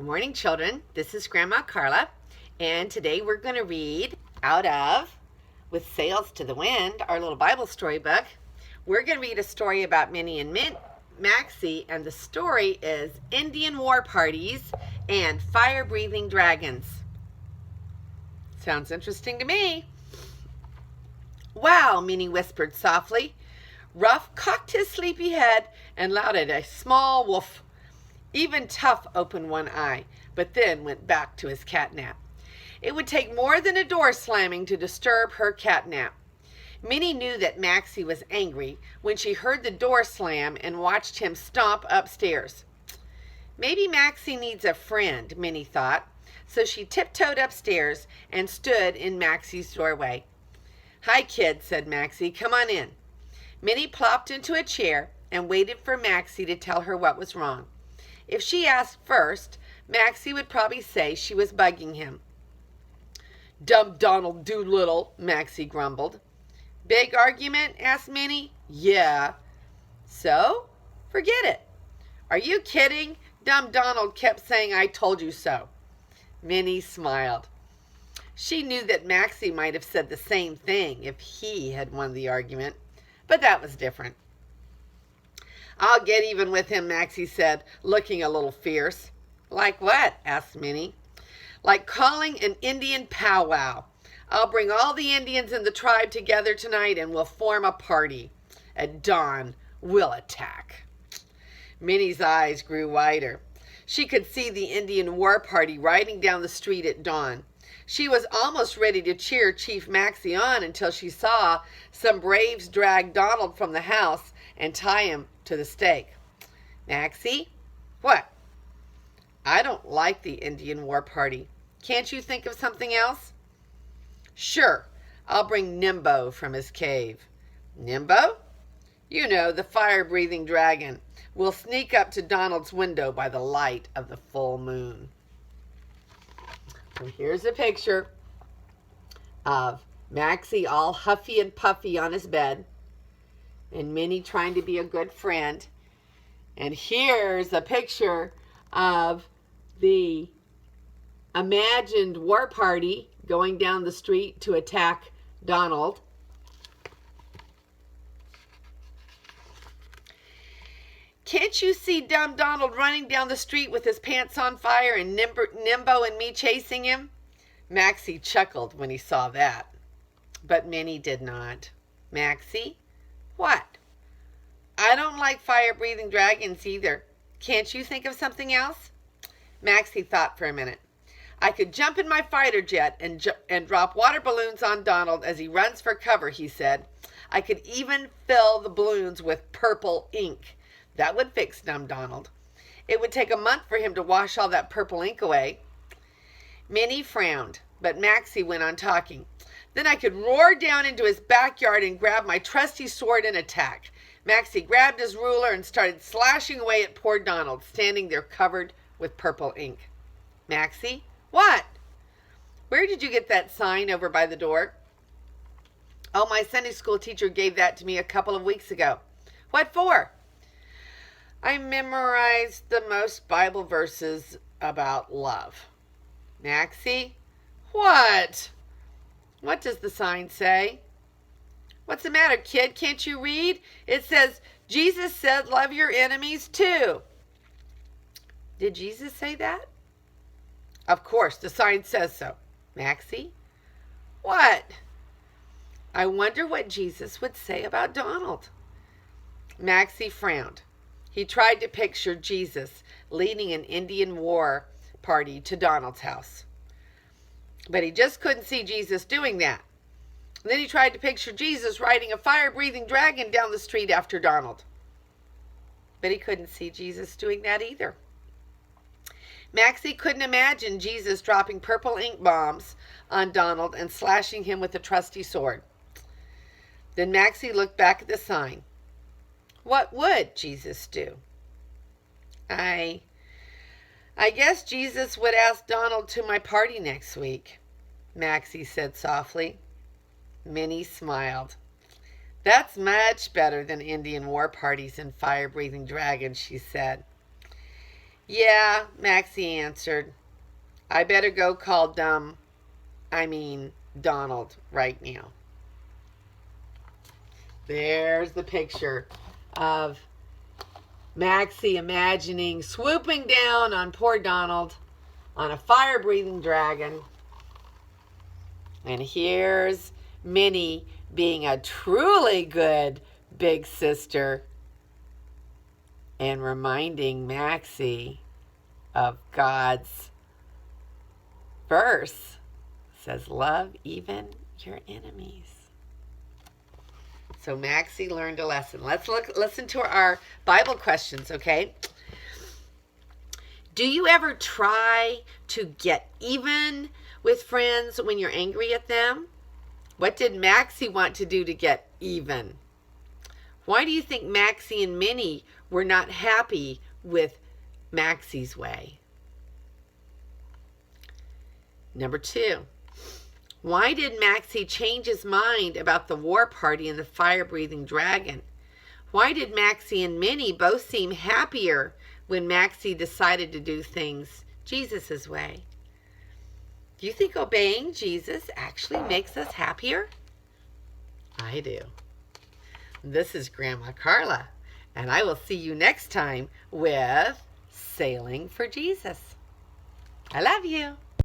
Good morning, children. This is Grandma Carla, and today we're going to read out of With Sails to the Wind, our little Bible storybook. We're going to read a story about Minnie and Maxie, and the story is Indian War Parties and Fire-Breathing Dragons. Sounds interesting to me. Wow, Minnie whispered softly. Ruff cocked his sleepy head and allowed a small woof. Even Tough opened one eye, but then went back to his catnap. It would take more than a door slamming to disturb her catnap. Minnie knew that Maxie was angry when she heard the door slam and watched him stomp upstairs. Maybe Maxie needs a friend, Minnie thought, so she tiptoed upstairs and stood in Maxie's doorway. Hi, kid, said Maxie. Come on in. Minnie plopped into a chair and waited for Maxie to tell her what was wrong. If she asked first, Maxie would probably say she was bugging him. Dumb Donald Doolittle, Maxie grumbled. Big argument? Asked Minnie. Yeah. So? Forget it. Are you kidding? Dumb Donald kept saying I told you so. Minnie smiled. She knew that Maxie might have said the same thing if he had won the argument, but that was different. I'll get even with him, Maxie said, looking a little fierce. Like what? Asked Minnie. Like calling an Indian powwow. I'll bring all the Indians in the tribe together tonight and we'll form a party. At dawn, we'll attack. Minnie's eyes grew wider. She could see the Indian war party riding down the street at dawn. She was almost ready to cheer Chief Maxie on until she saw some braves drag Donald from the house and tie him to the stake. Maxie? What? I don't like the Indian war party. Can't you think of something else? Sure, I'll bring Nimbo from his cave. Nimbo? You know, the fire-breathing dragon. We'll sneak up to Donald's window by the light of the full moon. So here's a picture of Maxie all huffy and puffy on his bed, and Minnie trying to be a good friend. And here's a picture of the imagined war party going down the street to attack Donald. Can't you see dumb Donald running down the street with his pants on fire and Nimbo and me chasing him? Maxie chuckled when he saw that, but Minnie did not. Maxie? What? I don't like fire-breathing dragons either. Can't you think of something else? Maxie thought for a minute. I could jump in my fighter jet and drop water balloons on Donald as he runs for cover, he said. I could even fill the balloons with purple ink. That would fix dumb Donald. It would take a month for him to wash all that purple ink away. Minnie frowned, but Maxie went on talking. Then I could roar down into his backyard and grab my trusty sword and attack. Maxie grabbed his ruler and started slashing away at poor Donald, standing there covered with purple ink. Maxie? What? Where did you get that sign over by the door? Oh, my Sunday school teacher gave that to me a couple of weeks ago. What for? I memorized the most Bible verses about love. Maxie? What? What does the sign say? What's the matter, kid? Can't you read? It says, Jesus said, love your enemies too. Did Jesus say that? Of course, the sign says so. Maxie? What? I wonder what Jesus would say about Donald. Maxie frowned. He tried to picture Jesus leading an Indian war party to Donald's house. But he just couldn't see Jesus doing that. Then he tried to picture Jesus riding a fire-breathing dragon down the street after Donald. But he couldn't see Jesus doing that either. Maxie couldn't imagine Jesus dropping purple ink bombs on Donald and slashing him with a trusty sword. Then Maxie looked back at the sign. What would Jesus do? I guess Jesus would ask Donald to my party next week, Maxie said softly. Minnie smiled. That's much better than Indian war parties and fire-breathing dragons, she said. Yeah, Maxie answered. I better go call Donald right now. There's the picture of Maxie imagining swooping down on poor Donald on a fire-breathing dragon. And here's Minnie being a truly good big sister and reminding Maxie of God's verse. It says, love even your enemies. So Maxie learned a lesson. Let's listen to our Bible questions, okay? Do you ever try to get even with friends when you're angry at them? What did Maxie want to do to get even? Why do you think Maxie and Minnie were not happy with Maxie's way? Number 2. Why did Maxie change his mind about the war party and the fire-breathing dragon? Why did Maxie and Minnie both seem happier when Maxie decided to do things Jesus' way? Do you think obeying Jesus actually makes us happier? I do. This is Grandma Carla, and I will see you next time with Sailing for Jesus. I love you.